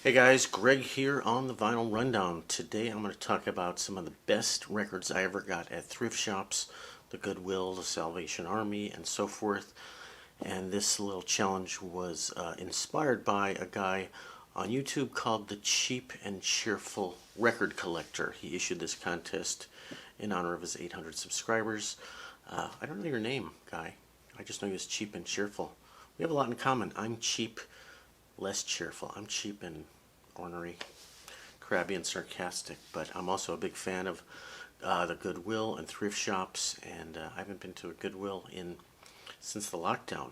Hey guys, Greg here on the Vinyl Rundown. Today I'm going to talk about some of the best records I ever got at thrift shops, the Goodwill, the Salvation Army, and so forth. And this little challenge was inspired by a guy on YouTube called the Cheap and Cheerful Record Collector. He issued this contest in honor of his 800 subscribers. I don't know your name, guy. I just know he was cheap and cheerful. We have a lot in common. I'm cheap, less cheerful. I'm cheap and ornery, crabby and sarcastic, but I'm also a big fan of the Goodwill and thrift shops, and I haven't been to a Goodwill since the lockdown.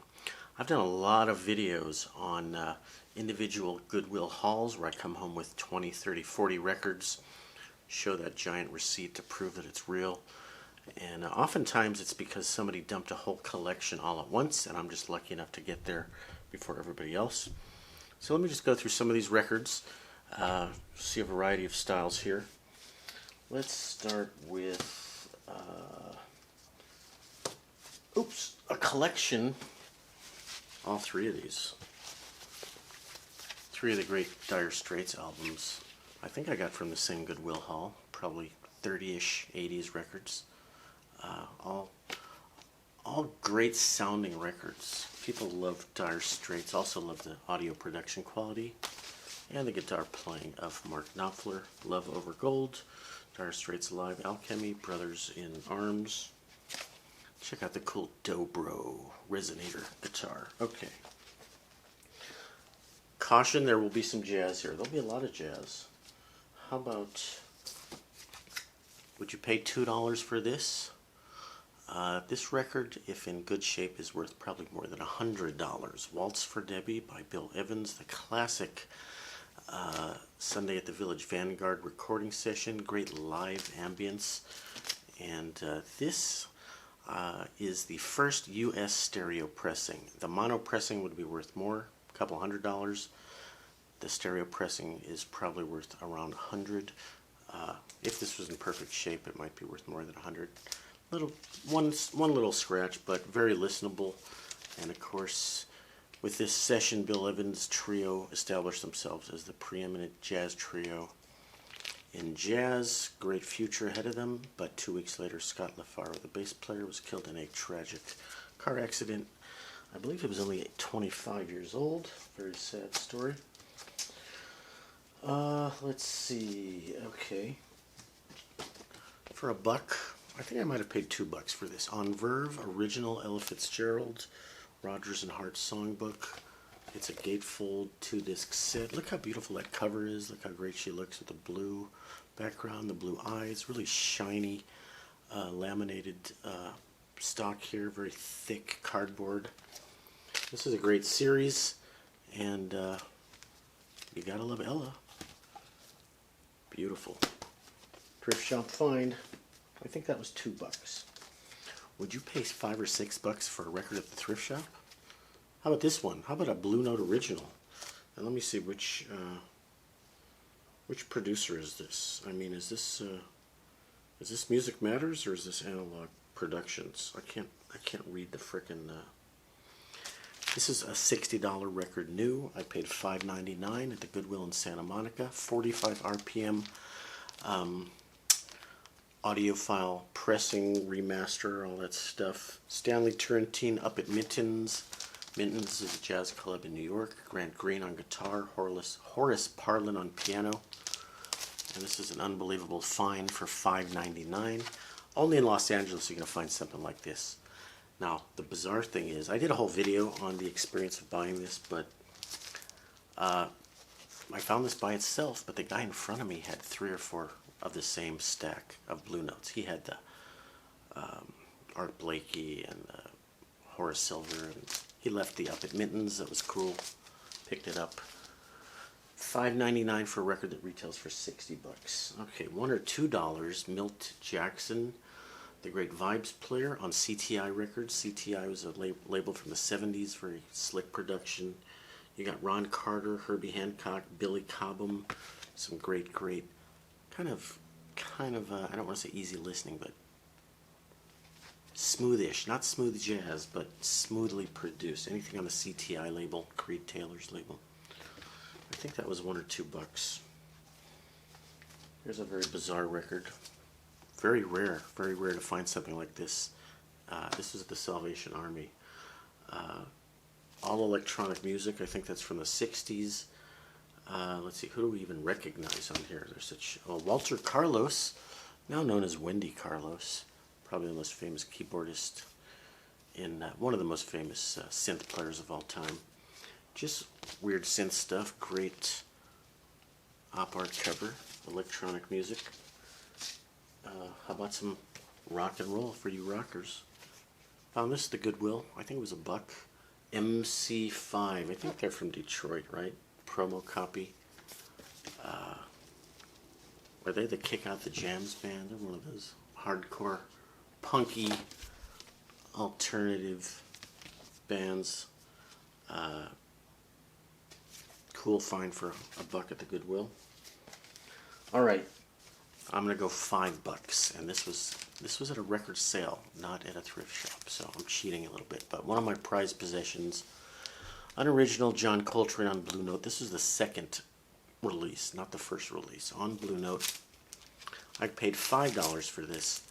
I've done a lot of videos on individual Goodwill hauls where I come home with 20, 30, 40 records, show that giant receipt to prove that it's real, and oftentimes it's because somebody dumped a whole collection all at once, and I'm just lucky enough to get there before everybody else. So let me just go through some of these records, see a variety of styles here. Let's start with, a collection, all three of these. Three of the great Dire Straits albums I think I got from the same Goodwill haul, probably 30-ish 80s records. All great sounding records. People love Dire Straits, also love the audio production quality and the guitar playing of Mark Knopfler. Love Over Gold, Dire Straits Live Alchemy, Brothers in Arms. Check out the cool Dobro resonator guitar. Okay. Caution, there will be some jazz here. There'll be a lot of jazz. How about, would you pay $2 for this? This record, if in good shape, is worth probably more than $100. Waltz for Debbie by Bill Evans, the classic Sunday at the Village Vanguard recording session, great live ambience. And this is the first U.S. stereo pressing. The mono pressing would be worth more, a couple $100. The stereo pressing is probably worth around $100. If this was in perfect shape, it might be worth more than $100. One little scratch, but very listenable. And of course, with this session, Bill Evans trio established themselves as the preeminent jazz trio in jazz. Great future ahead of them, but 2 weeks later, Scott LaFaro, the bass player, was killed in a tragic car accident. I believe he was only 25 years old. Very sad story. Let's see. Okay. For $1, I think I might have paid $2 for this. On Verve, original Ella Fitzgerald, Rodgers and Hart Songbook. It's a gatefold 2-disc set. Look how beautiful that cover is. Look how great she looks with the blue background, the blue eyes. Really shiny, laminated stock here. Very thick cardboard. This is a great series, and you gotta love Ella. Beautiful. Thrift shop find. I think that was $2. Would you pay $5 or $6 for a record at the thrift shop? How about this one? How about a Blue Note original? And let me see which producer is this? I mean, is this Music Matters or is this Analog Productions? I can't read the frickin'. This is a $60 record new. I paid $5.99 at the Goodwill in Santa Monica. 45 RPM. Audiophile pressing, remaster, all that stuff. Stanley Turrentine up at Mittens. Mittens is a jazz club in New York. Grant Green on guitar. Horace Parlin on piano. And this is an unbelievable find for $5.99. Only in Los Angeles you're going to find something like this. Now, the bizarre thing is, I did a whole video on the experience of buying this, but I found this by itself, but the guy in front of me had 3 or 4 of the same stack of Blue Notes. He had the Art Blakey and Horace Silver, and he left the up at Mittens. That was cool. Picked it up. $5.99 for a record that retails for $60. Okay, $1 or $2. Milt Jackson, the great vibes player on CTI Records. CTI was a label from the 70s, very slick production. You got Ron Carter, Herbie Hancock, Billy Cobham, some great kind of I don't want to say easy listening, but smoothish, not smooth jazz, but smoothly produced. Anything on the CTI label, Creed Taylor's label. I think that was $1 or $2. Here's a very bizarre record. Very rare to find something like this. This is the Salvation Army. All electronic music. I think that's from the 60s. Let's see, who do we even recognize on here? There's such Walter Carlos, now known as Wendy Carlos, probably the most famous keyboardist in one of the most famous synth players of all time. Just weird synth stuff. Great op art cover. Electronic music. How about some rock and roll for you rockers? Found this at the Goodwill. I think it was $1. MC5. I think they're from Detroit, right? Promo copy. Were they the Kick Out the Jams band? They're one of those hardcore, punky, alternative bands. Cool find for $1 at the Goodwill. Alright, I'm gonna go $5, and this was at a record sale, not at a thrift shop, so I'm cheating a little bit. But one of my prized possessions, an original John Coltrane on Blue Note. This is the second release, not the first release, on Blue Note. I paid $5 for this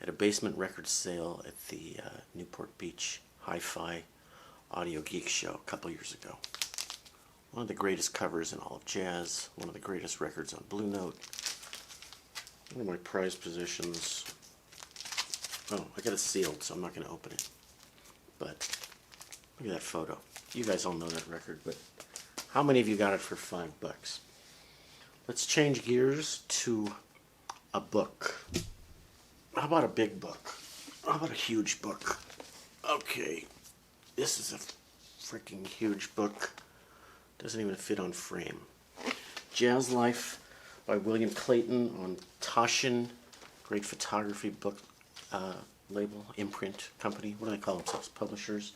at a basement record sale at the Newport Beach Hi-Fi Audio Geek Show a couple years ago. One of the greatest covers in all of jazz, one of the greatest records on Blue Note. One of my prized possessions. Oh, I got it sealed, so I'm not going to open it. But look at that photo. You guys all know that record, but how many of you got it for $5? Let's change gears to a book. How about a big book? How about a huge book? Okay, this is a freaking huge book. Doesn't even fit on frame. Jazz Life by William Clayton on Taschen. Great photography book label, imprint company. What do they call themselves? Publishers.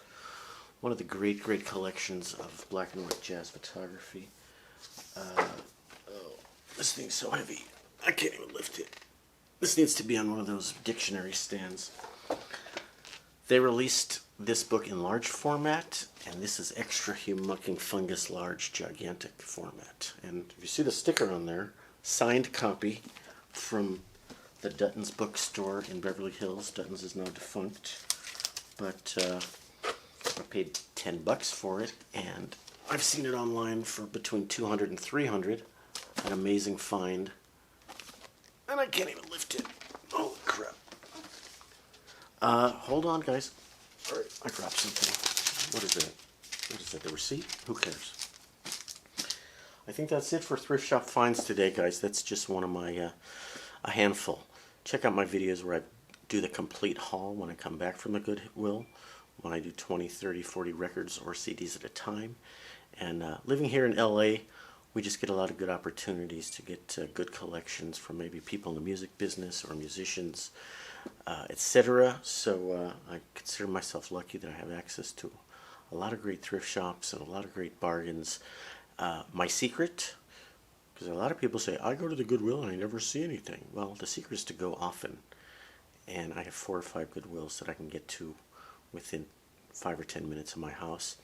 One of the great collections of black and white jazz photography. Oh, this thing's so heavy. I can't even lift it. This needs to be on one of those dictionary stands. They released this book in large format, and this is extra humongous fungus large gigantic format. And if you see the sticker on there, signed copy from the Dutton's bookstore in Beverly Hills. Dutton's is now defunct, but I paid $10 for it, and I've seen it online for between $200 and $300. An amazing find, and I can't even lift it. Holy crap! Hold on, guys. All right, I dropped something. What is that? What is that? The receipt? Who cares? I think that's it for thrift shop finds today, guys. That's just one of my a handful. Check out my videos where I do the complete haul when I come back from the Goodwill, when I do 20, 30, 40 records or CDs at a time. And living here in LA, we just get a lot of good opportunities to get good collections from maybe people in the music business or musicians, etc. So I consider myself lucky that I have access to a lot of great thrift shops and a lot of great bargains. My secret, because a lot of people say, I go to the Goodwill and I never see anything. Well, the secret is to go often. And I have 4 or 5 Goodwills that I can get to within 5 or 10 minutes of my house.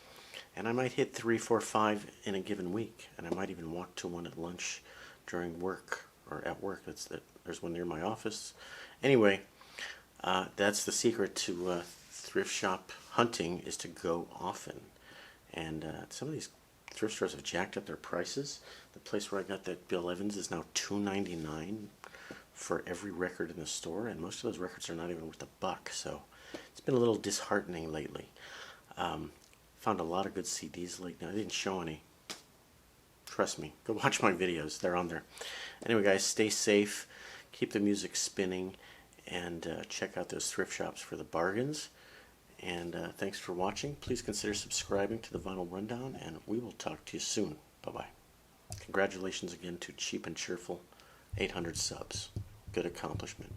And I might hit 3, 4, 5 in a given week. And I might even walk to one at lunch during work or at work. There's one near my office. Anyway, that's the secret to thrift shop hunting, is to go often. And some of these thrift stores have jacked up their prices. The place where I got that Bill Evans is now $2.99 for every record in the store, and most of those records are not even worth $1. So it's been a little disheartening lately. Found a lot of good CDs lately. I didn't show any. Trust me. Go watch my videos. They're on there. Anyway, guys, stay safe. Keep the music spinning. And check out those thrift shops for the bargains. And thanks for watching. Please consider subscribing to the Vinyl Rundown, and we will talk to you soon. Bye-bye. Congratulations again to Cheap and Cheerful. 800 subs. Good accomplishment.